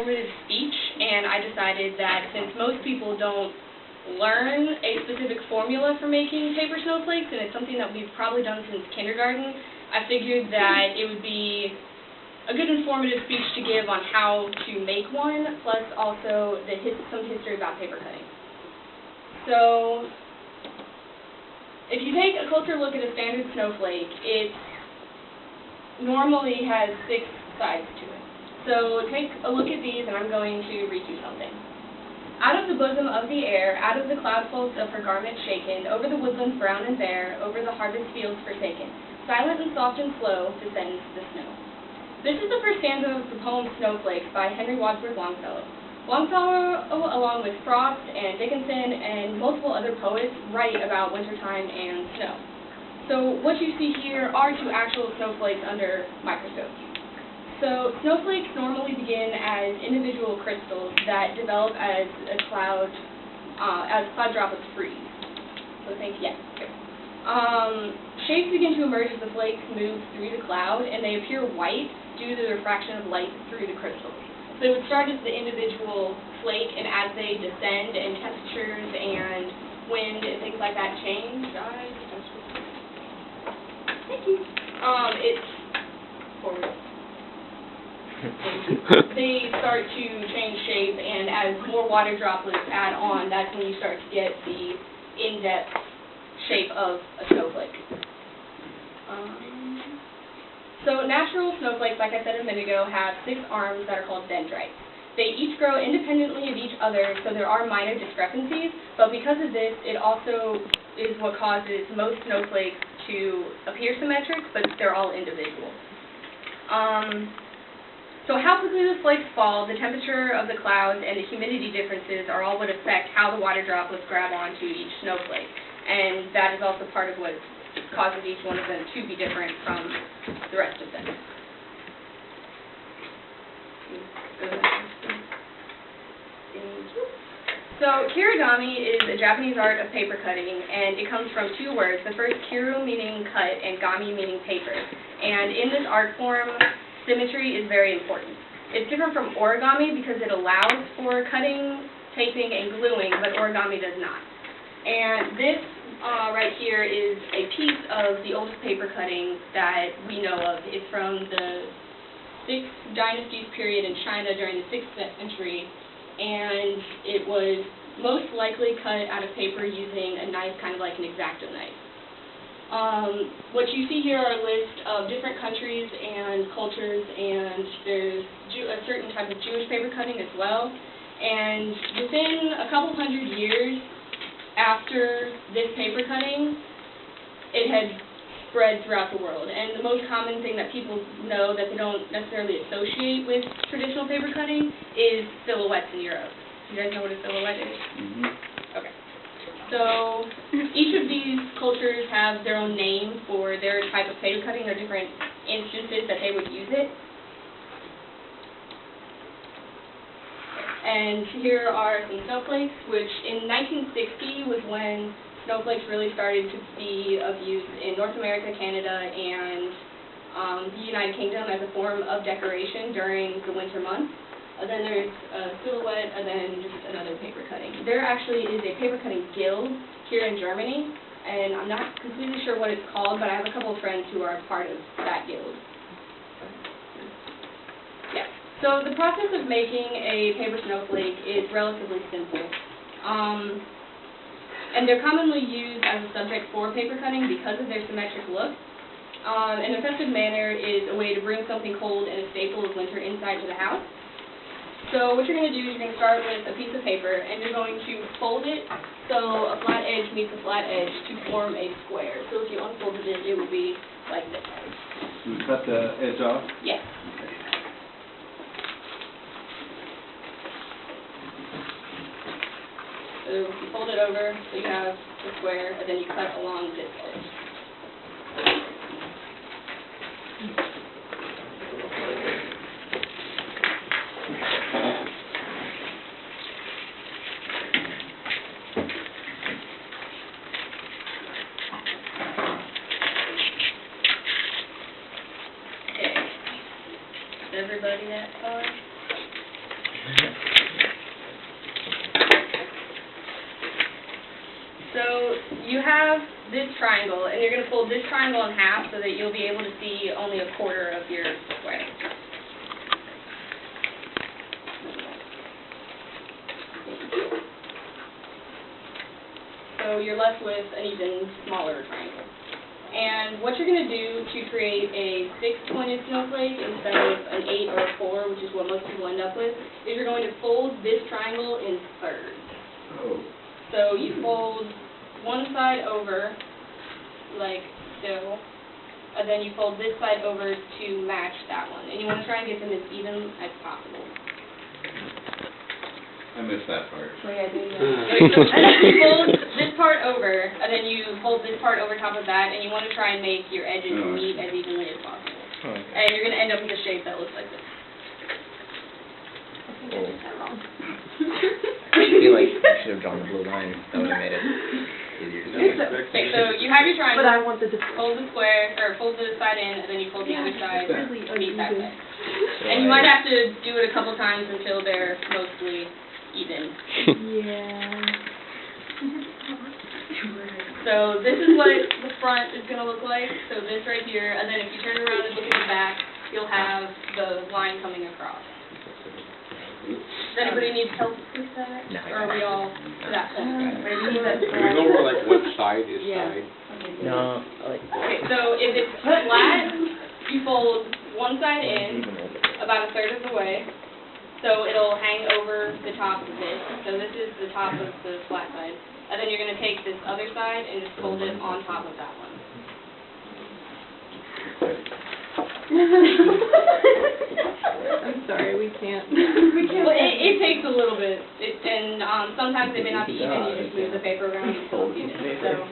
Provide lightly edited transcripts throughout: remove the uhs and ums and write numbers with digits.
Formative speech, and I decided that since most people don't learn a specific formula for making paper snowflakes, and it's something that we've probably done since kindergarten, I figured that it would be a good informative speech to give on how to make one, plus also some history about paper cutting. So, if you take a closer look at a standard snowflake, it normally has 6 sides to it. So take a look at these, and I'm going to read you something. Out of the bosom of the air, out of the cloud folds of her garment shaken, over the woodlands brown and bare, over the harvest fields forsaken, silent and soft and slow descends the snow. This is the first stanza of the poem Snowflakes by Henry Wadsworth Longfellow. Longfellow, along with Frost and Dickinson and multiple other poets, write about wintertime and snow. So what you see here are 2 actual snowflakes under microscopes. So snowflakes normally begin as individual crystals that develop as cloud droplets freeze. So think, yes. Shapes begin to emerge as the flakes move through the cloud, and they appear white due to the refraction of light through the crystals. So it would start as the individual flake, and as they descend and temperatures and wind and things like that change, thank you. It's forward. They start to change shape, and as more water droplets add on, that's when you start to get the in-depth shape of a snowflake. So natural snowflakes, like I said a minute ago, have 6 arms that are called dendrites. They each grow independently of each other, so there are minor discrepancies, but because of this, it also is what causes most snowflakes to appear symmetric, but they're all individual. So how quickly the flakes fall, the temperature of the clouds, and the humidity differences are all what affect how the water droplets grab onto each snowflake. And that is also part of what causes each one of them to be different from the rest of them. So kirigami is a Japanese art of paper cutting, and it comes from 2 words. The first, kiru, meaning cut, and gami, meaning paper. And in this art form, symmetry is very important. It's different from origami because it allows for cutting, taping, and gluing, but origami does not. And this right here is a piece of the oldest paper cutting that we know of. It's from the 6th Dynasties period in China during the 6th century, and it was most likely cut out of paper using a knife kind of like an X-Acto knife. What you see here are a list of different countries and cultures, and there's a certain type of Jewish paper cutting as well. And within a couple hundred years after this paper cutting, it had spread throughout the world. And the most common thing that people know that they don't necessarily associate with traditional paper cutting is silhouettes in Europe. You guys know what a silhouette is? Mm-hmm. Okay. So each of these cultures have their own name for their type of paper cutting, or different instances that they would use it. And here are some snowflakes, which in 1960 was when snowflakes really started to be of use in North America, Canada, and the United Kingdom as a form of decoration during the winter months. Then there's a silhouette, and then just another paper cutting. There actually is a paper cutting guild here in Germany, and I'm not completely sure what it's called, but I have a couple of friends who are part of that guild. Yeah. So the process of making a paper snowflake is relatively simple. And they're commonly used as a subject for paper cutting because of their symmetric look. An effective manner is a way to bring something cold and a staple of winter inside to the house. So what you're going to do is you're going to start with a piece of paper, and you're going to fold it so a flat edge meets a flat edge to form a square. So if you unfolded it, it would be like this. You cut the edge off? Yes. Okay. So you fold it over so you have the square, and then you cut along this edge. Everybody that far? you have this triangle, and you're going to fold this triangle in half so that you'll be able to see only a quarter of your square. So you're left with an even smaller triangle. And what you're going to do to create a 6-pointed snowflake instead of an 8 or a 4, which is what most people end up with, is you're going to fold this triangle in thirds. Oh. So you fold one side over, like so, and then you fold this side over to match that one. And you want to try and get them as even as possible. I missed that part. So yeah, and then you fold this part over, and then you fold this part over top of that, and you want to try and make your edges meet as evenly as possible. Oh, okay. And you're going to end up with a shape that looks like this. I feel like you should have drawn the blue line. That would have made it easier to see. Okay, so you have your triangle. But I want the Fold the square, or fold the side in, and then you fold the other side, really meet that uneven. side. And you might have to do it a couple times until they're mostly even. Yeah. So this is what the front is going to look like. So this right here, and then if you turn around and look at the back, you'll have the line coming across. Does anybody need help with that? No, Or are we all to that point? Do we know where, like, what side is side? No, like, Okay, so if it's flat, you fold one side in about a third of the way. So it'll hang over the top of this. So this is the top of the flat side. And then you're going to take this other side and just fold it on top of that one. I'm sorry, we can't. Well, it takes a little bit. And sometimes it may not be even. You just move the paper around and fold it. So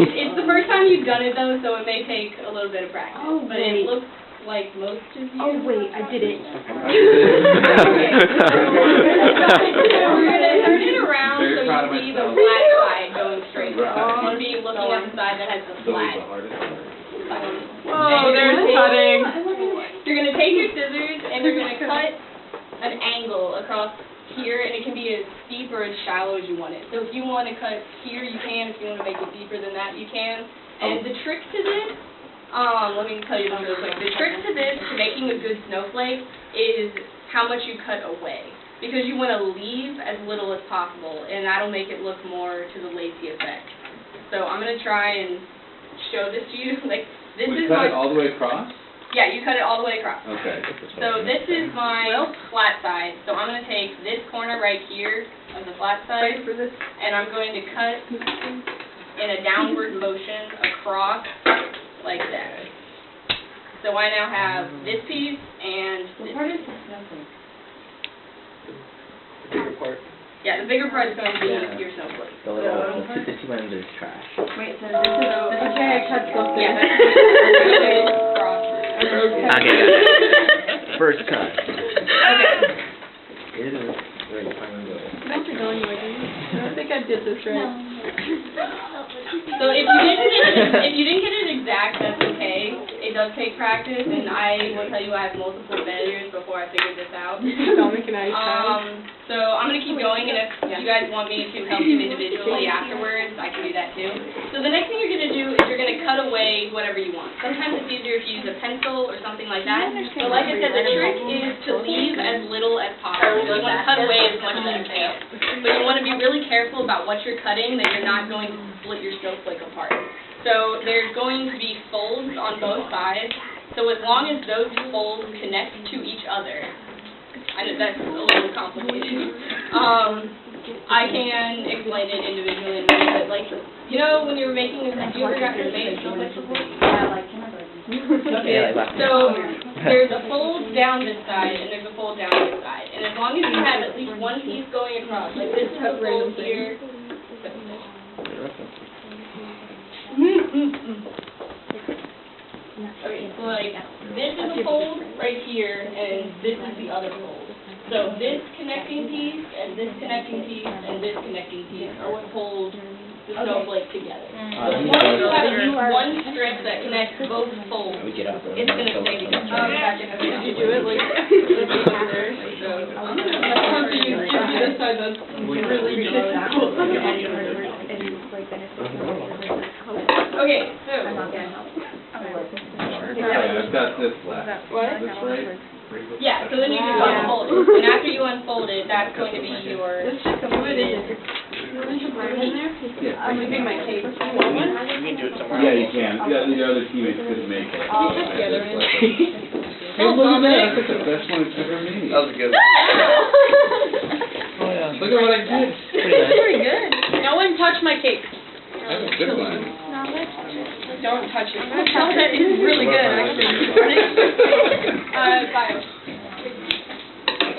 it's the first time you've done it, though, so it may take a little bit of practice. Oh, but it looks like most of you. Oh, wait, I did it. Okay. So we're going to turn it around so you see the flat side going straight. So you want to be looking at the side that has the So flat. the hardest part. Oh, there's cutting. You're going to take your scissors and you're going to cut an angle across here, and it can be as steep or as shallow as you want it. So if you want to cut here, you can. If you want to make it deeper than that, you can. And the trick to this, let me tell you this real quick. The trick to this, to making a good snowflake, is how much you cut away. Because you want to leave as little as possible, and that'll make it look more to the lacy effect. So I'm going to try and show this to you. Like, this We is cut my... it all the way across? Yeah, you cut it all the way across. Okay. So this is my flat side. So I'm going to take this corner right here of the flat side, and I'm going to cut in a downward motion across like that. So I now have this piece and this piece. The bigger part? Yeah, the bigger part is going to be Yeah. your snowflake. the two ends is trash. Wait, so this is okay, I cut both Yeah, ends. that's across. Okay, got it. First cut. Okay. It is where you find the I have to go anyway, do you? I don't think I did this right. So if you didn't get it exact, that's okay. It does take practice, and I will tell you I have multiple failures before I figured this out. Don't make an eye tag. So I'm going to keep going, and if you guys want me to help you individually afterwards, I can do that too. So the next thing you're going to do is you're going to cut away whatever you want. Sometimes it's easier if you use a pencil or something like that. But like I said, the trick is to leave as little as possible. You want to cut away as much as you can. But you want to be really careful about what you're cutting, that you're not going to split your snowflake apart. So there's going to be folds on both sides. So as long as those folds connect to each other, I know that's a little complicated. I can explain it individually in a minute, but like, you know, when you're making a, have you ever got your made snowflakes before? Okay, so there's a fold down this side and there's a fold down this side. And as long as you have at least one piece going across, like this is a fold here. Okay, so like, this is a fold right here, and this is the other fold. So this connecting piece, and this connecting piece, and this connecting piece are what hold the snowflake together. So as long as you have at least one strip that connects both folds, We get up. it's going to stay together. Did you do it like there? So, I'm going to other side, that's really good. Okay, so. Okay, I've got this left. What? This right? Yeah, so then you just unfold it. And after you unfold it, that's going to be your completed. Yeah. I'm leaving my cake. You can do it somewhere Yeah, else. you can. The other teammates couldn't make it. Oh, just the other end. Hey, look at that. That's the best one it's ever made. That was good. Oh, yeah. Look at what I did. Pretty nice. Very good. No one touch my cake. That's a good one. Don't touch it. It's really good, actually.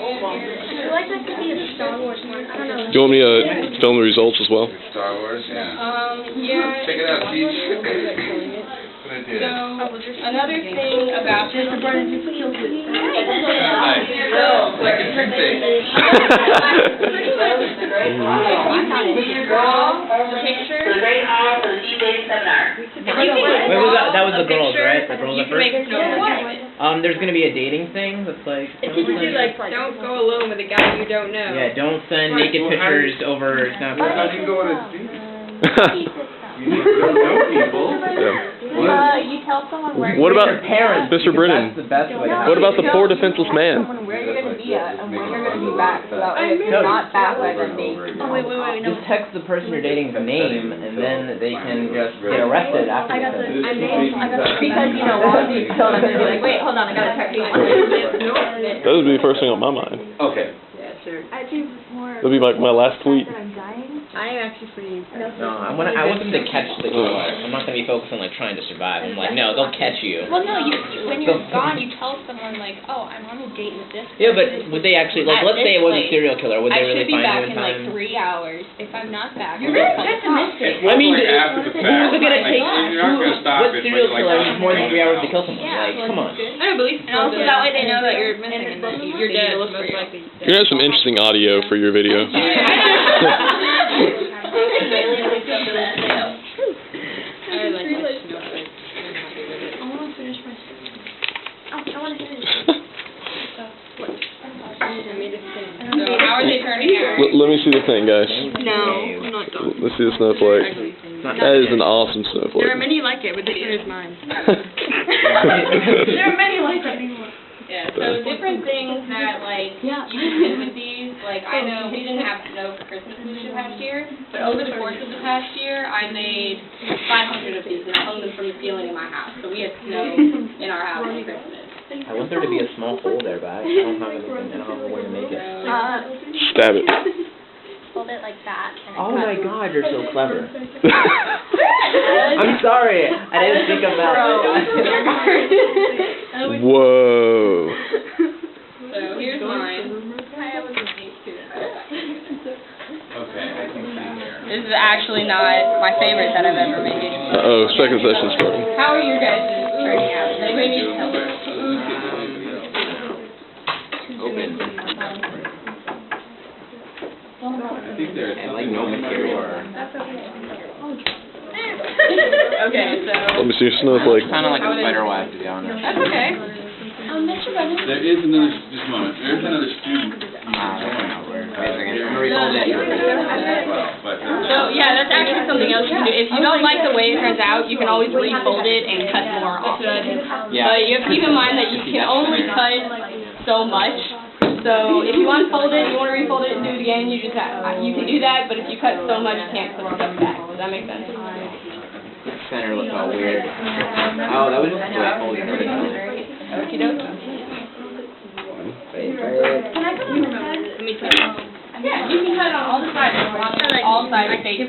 Bio. I like that to be a Star Wars one. I don't know. Do you want me to film the results as well? Star Wars, yeah. Yeah. Check it out, Peach. Good idea. So, another thing about this. Nice. So, Like a trick thing. draw the picture. Wait, that was the girls, right? The girls You at can make a first? snowflake. There's gonna be a dating thing that's like. Don't go alone with a guy you don't know. Yeah, don't send naked pictures over How Snapchat. do you go on a date? You don't know people. You tell someone where What about Your parents, Mr. because Brennan? That's the best way. What about the poor defenseless man? where you're gonna be at and when you're gonna be back, so that way if you're not back by that date. Oh, wait, no. Just text the person you're dating the name, and then they can just get arrested after. I got the, the because, you know, all of these children are gonna be like, wait, hold on, I gotta text you. That would be the first thing on my mind. Okay. I think more. That'd be like my last tweet. that I'm dying. I am actually pretty impressed. No, I want them to catch the killer. I'm not gonna be focused on like trying to survive. I'm like, no, they'll catch you. Well, no, when you're gone, you tell someone like, oh, I'm on a date with this Yeah, but person would they actually like? at Let's say it this was a place. serial killer. Would they I really should be find back you in in like time? 3 hours. If I'm not back, You're I'll really call the cops. pessimistic. I mean, Like after the who's fact. gonna Like, take? you're not gonna stop What it, but serial like, killer needs more than 3 hours to kill someone? Yeah, Like, come on. I don't believe And also that way they know that you're missing and that you're dead, most likely. You're gonna have some interesting audio for your video. So, how are they turning out? Let me see the thing, guys. No, I'm not done. Let's see the snowflake. That is an awesome There are snowflake. many like it, but this one is mine. There are many like that. Yeah, so different things that, like, you can do with these, like, I know we didn't have snow for Christmas this past year, but over the course of the past year, I made 500 of these, and I hung them from the ceiling in my house, so we had snow in our house on Christmas. I want there to be a small hole there, but I don't have anything. I don't have a way to make it. Stab it. Hold it like that. And Oh my God, you're so clever. I'm sorry, I didn't think of that. Whoa. So here's mine. Okay, I can see here. This is actually not my favorite that I've ever made. Uh-oh, second session starting. How are your guys turning out? Does anybody need help? Open. I think there's And like no material. Okay, so. Let me see your snowflake. Kind of like a spider web, to be honest. That's okay. There is another, just a moment, there's another student. So, yeah, that's actually something else you can do. If you don't like the way it turns out, you can always refold it and cut more off. Yeah. But you have to keep in mind that you can only cut so much. So if you unfold it, you want to refold it and do it again, you just have, you can do that, but if you cut so much, you can't put stuff back. Does that make sense? Center looks all weird. Oh, that was just the way I folded it. Okie dokie. Can I come in? Let me tell you. Yeah, you can cut it on all the sides, as long as all sides face it.